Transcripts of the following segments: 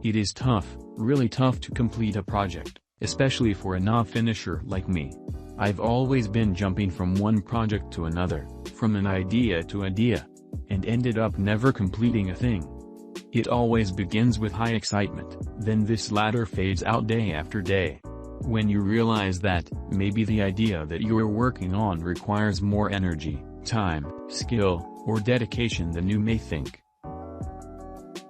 It is tough, really tough to complete a project, especially for a non-finisher like me. I've always been jumping from one project to another, from an idea to idea, and ended up never completing a thing. It always begins with high excitement, then this ladder fades out day after day. When you realize that, maybe the idea that you're working on requires more energy, time, skill, or dedication than you may think.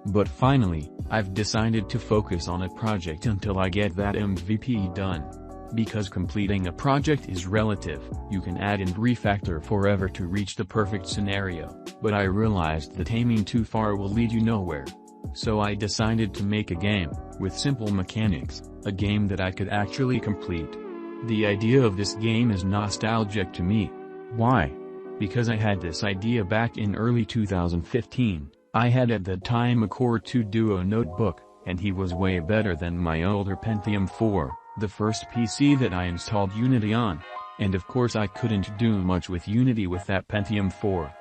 But finally, I've decided to focus on a project until I get that MVP done. Because completing a project is relative, you can add and refactor forever to reach the perfect scenario, but I realized that aiming too far will lead you nowhere. So I decided to make a game, with simple mechanics, a game that I could actually complete. The idea of this game is nostalgic to me. Why? Because I had this idea back in early 2015, I had at that time a Core 2 Duo notebook, and he was way better than my older Pentium 4. The first PC that I installed Unity on, and of course I couldn't do much with Unity with that Pentium 4.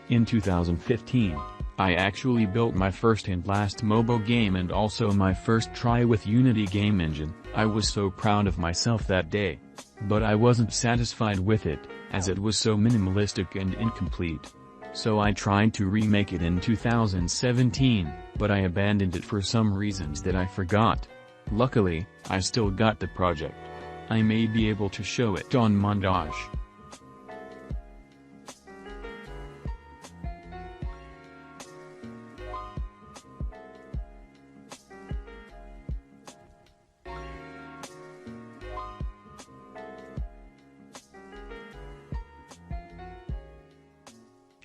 In 2015, I actually built my first and last mobile game and also my first try with Unity game engine. I was so proud of myself that day. But I wasn't satisfied with it, as it was so minimalistic and incomplete. So I tried to remake it in 2017, but I abandoned it for some reasons that I forgot. Luckily, I still got the project. I may be able to show it on montage.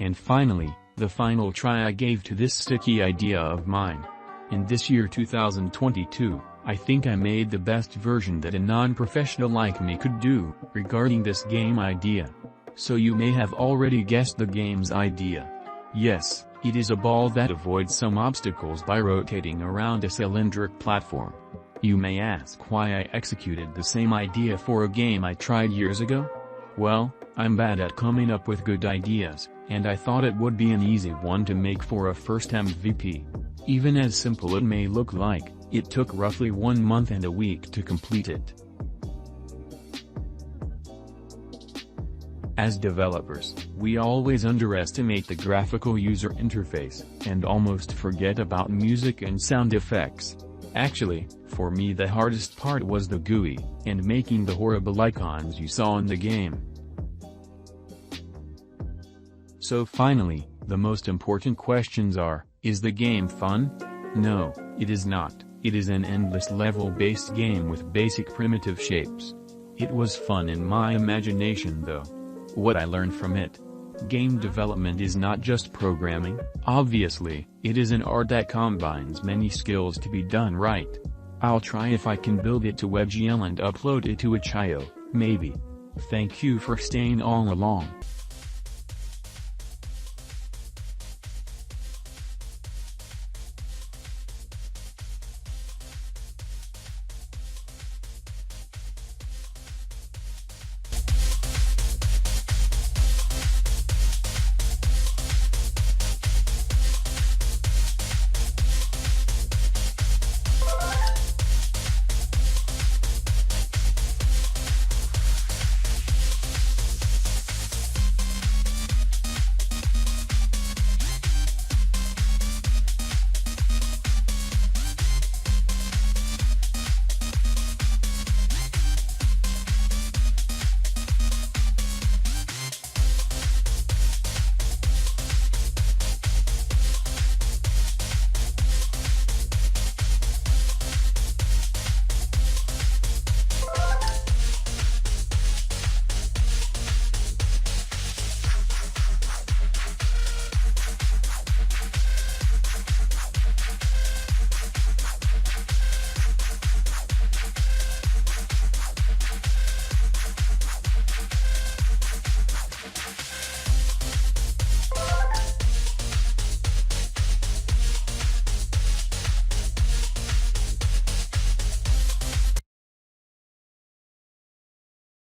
And finally, the final try I gave to this sticky idea of mine. In this year 2022, I think I made the best version that a non-professional like me could do, regarding this game idea. So you may have already guessed the game's idea. Yes, it is a ball that avoids some obstacles by rotating around a cylindric platform. You may ask why I executed the same idea for a game I tried years ago? Well, I'm bad at coming up with good ideas, and I thought it would be an easy one to make for a first MVP. Even as simple it may look like, it took roughly 1 month and a week to complete it. As developers, we always underestimate the graphical user interface, and almost forget about music and sound effects. Actually, for me the hardest part was the GUI, and making the horrible icons you saw in the game. So finally, the most important questions are, is the game fun? No, it is not. It is an endless level-based game with basic primitive shapes. It was fun in my imagination though. What I learned from it. Game development is not just programming, obviously, it is an art that combines many skills to be done right. I'll try if I can build it to webgl and upload it to itch.io, maybe. Thank you for staying all along.